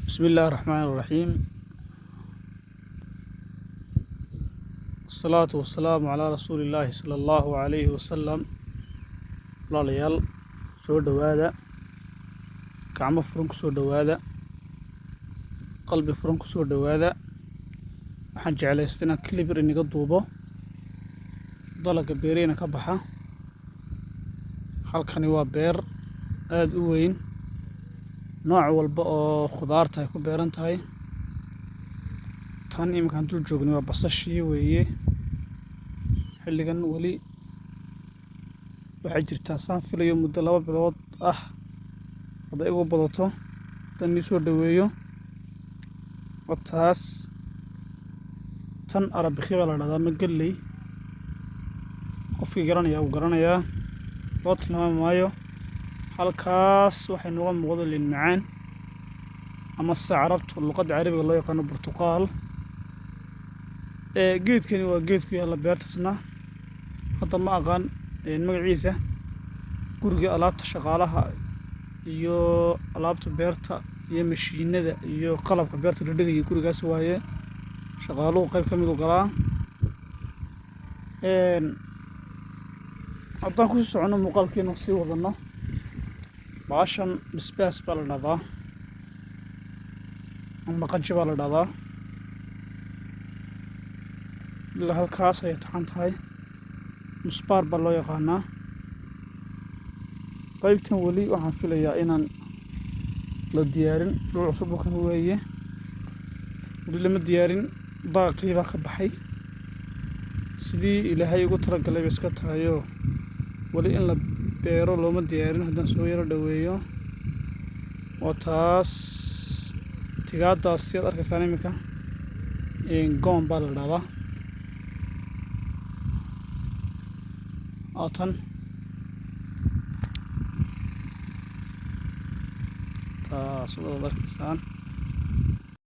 بسم الله الرحمن الرحيم. الصلاة والسلام على رسول الله صلى الله عليه وسلم. لا ليال سو دوادا كعمة فرنك سو دوادا قلبي فرنك سو دوادا حنج على استنا كليبر إني قضوبه ضلق بيرينا كبحة halkani waa beer aad u weyn nooc walba oo khudaarta ay ku beeran tahay tan imkaan dul joogni waa basashii weeye xilligan wali waxay jirtaa saan filayo muddo 2 bilood ah haday ugu badato tan ii soo dhaweeyo wataas tan arabikhi baa la dhahdaa ma galley qofkii garanaya uu garanayaa loo tilmaami maayo halkaas waxay nooga muuqdo liin macaan ama carabtu luqadda carabiga loo yaqaano burtuqaal geedkani waa geed ku yaalla beertasna hadda ma aqaan magaciisa guriga alaabta shaqaalaha iyo alaabta beerta iyo mashiinada iyo qalabka beerta la dhigay gurigaas waaye shaqaaluhu qayb ka mid u galaa haddaan ku socono muuqaalkeena sii wadano baashan bisbaas baa la dhahdaa ama qaji baa la dhahdaa ilaa halkaas ayay taxan tahay musbaar baa loo yaqaanaa qaybtan weli waxaan filayaa inaan la diyaarin dhul cusub kan weeye weli lama diyaarin daaqii baa ka baxay sidii ilaahay ugu talagalay bay iska tahayoo wali in la beero looma diyaarin haddaan soo yaro dhaweeyo waa taas tigaadaas sidaad arkaysaan iminka goon baa la dhahdaa oo tan taas wadaad arkaysaan